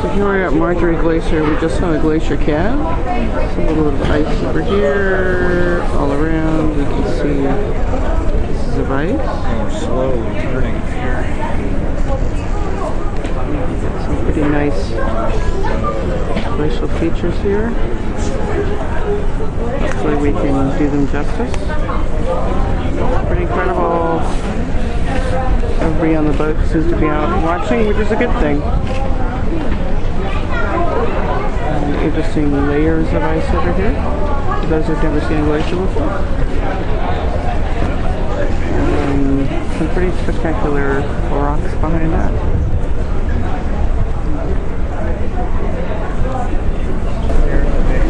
So here we're at Marjorie Glacier. We just saw a glacier cab. There's a little bit of ice over here, all around. We can see pieces of ice. Oh, slowly turning. Some pretty nice glacial features here. Hopefully we can do them justice. Pretty incredible. Everybody on the boat seems to be out watching, which is a good thing. Interesting layers of ice over here for those who've never seen a glacier before. Some pretty spectacular rocks behind that.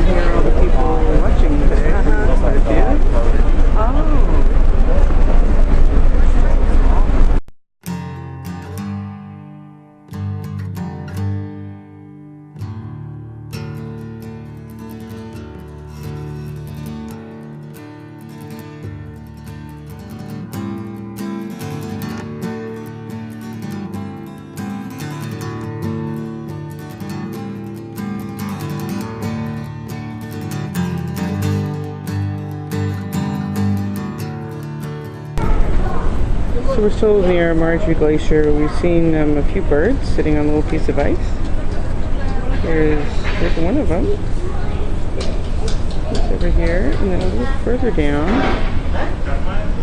Here are all the people watching today from this side view. Oh. So we're still near Marjorie Glacier. We've seen a few birds sitting on a little piece of ice. Here's one of them. It's over here, and then a little further down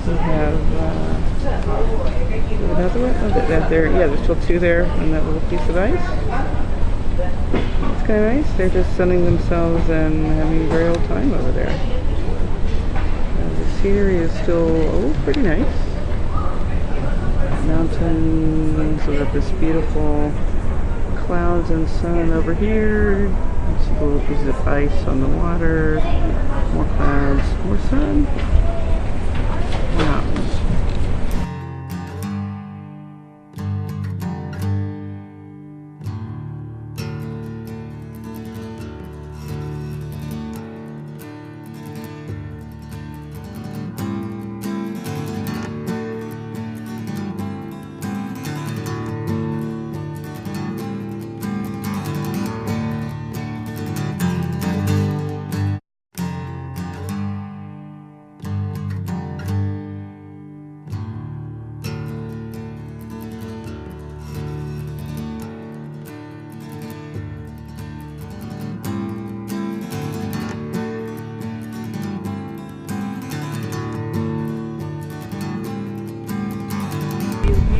we have another one. Oh, that there, yeah, there's still two there on that little piece of ice. It's kind of nice. They're just sunning themselves and having a very old time over there. The scenery is still pretty nice. Mountains, we've got this beautiful clouds and sun over here. You see the little pieces of ice on the water, more clouds, more sun. Mountains.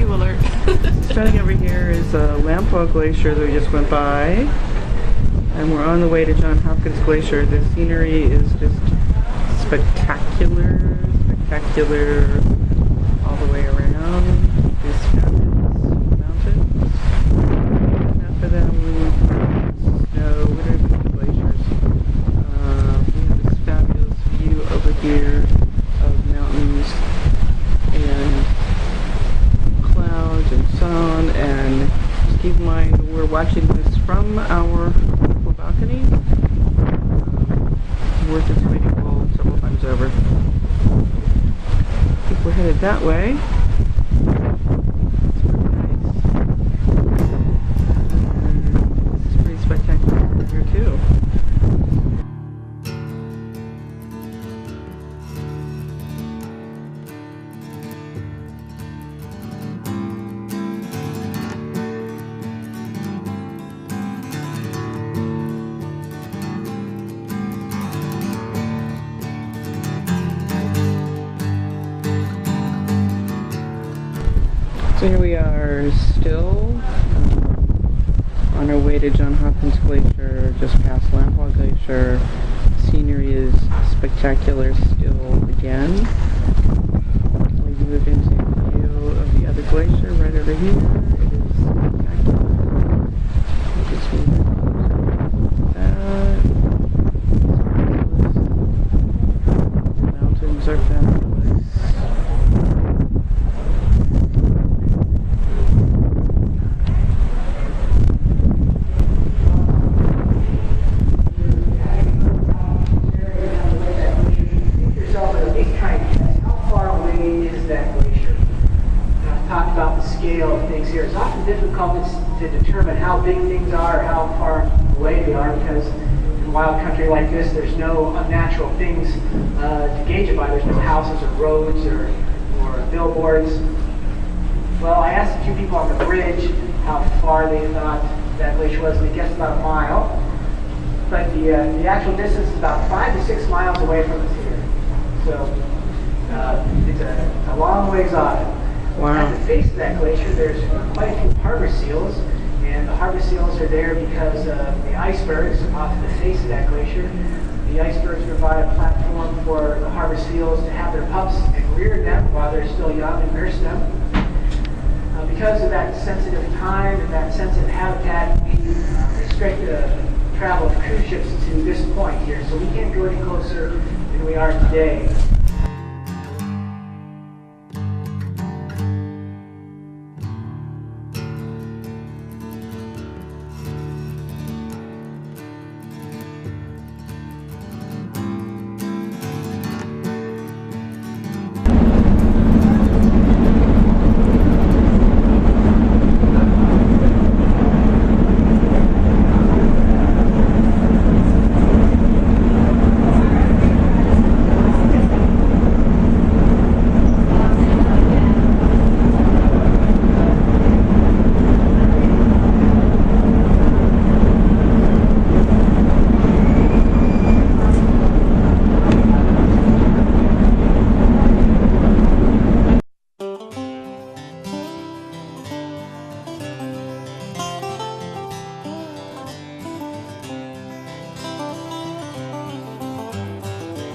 Alert. Starting over here is Lampa Glacier that we just went by, and we're on the way to Johns Hopkins Glacier. The scenery is just spectacular all the way around. These fabulous mountains. After them, snow, winter glaciers. We have this fabulous view over here of mountains and clouds and sun, and just keep in mind we're watching this from our balcony. Worth its weight in gold several times over. I think we're headed that way. It's pretty spectacular over here too. So here we are still on our way to Johns Hopkins Glacier, just past Lampa Glacier. Scenery is spectacular still again. We move into the view of the other glacier right over here. It is spectacular. Just move that. The mountains are fabulous. How far away is that glacier? about the scale of things here. It's often difficult to determine how big things are or how far away they are, because in wild country like this, there's no unnatural things to gauge it by. There's no houses or roads or billboards. Well, I asked a few people on the bridge how far they thought that glacier was, and they guessed about a mile. But the actual distance is about 5 to 6 miles away from us here. So it's a long ways off. Wow. At the face of that glacier, there's quite a few harbor seals, and the harbor seals are there because the icebergs off the face of that glacier. The icebergs provide a platform for the harbor seals to have their pups and rear them while they're still young and nurse them. Because of that sensitive time and that sensitive habitat, we restrict the travel of cruise ships to this point here, so we can't go any closer than we are today.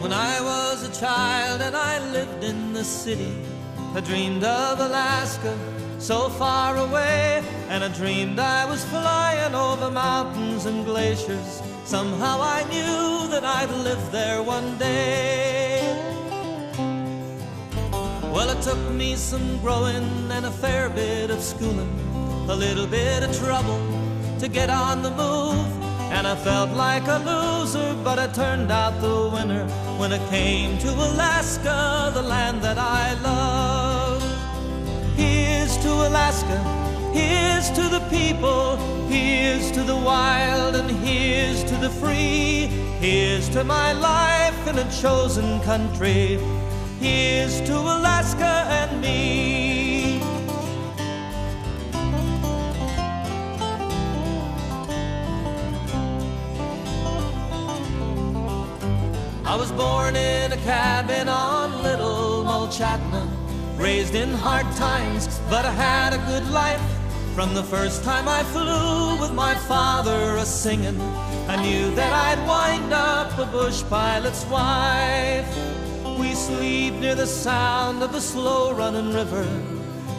When I was a child and I lived in the city, I dreamed of Alaska, so far away. And I dreamed I was flying over mountains and glaciers. Somehow I knew that I'd live there one day. Well, it took me some growing and a fair bit of schooling, a little bit of trouble to get on the move. And I felt like a loser, but I turned out the winner when it came to Alaska, the land that I love. Here's to Alaska, here's to the people, here's to the wild, and here's to the free. Here's to my life in a chosen country. Here's to Alaska and me. I was born in a cabin on Little Mulchatna, raised in hard times, but I had a good life. From the first time I flew with my father a-singing, I knew that I'd wind up a bush pilot's wife. We sleep near the sound of the slow-running river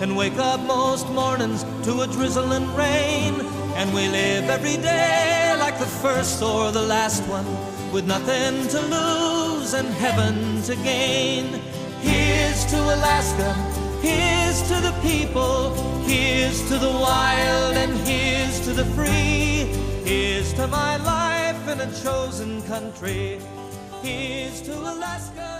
and wake up most mornings to a drizzling rain. And we live every day like the first or the last one, with nothing to lose and heaven to gain. Here's to Alaska, here's to the people, here's to the wild, and here's to the free. Here's to my life in a chosen country. Here's to Alaska.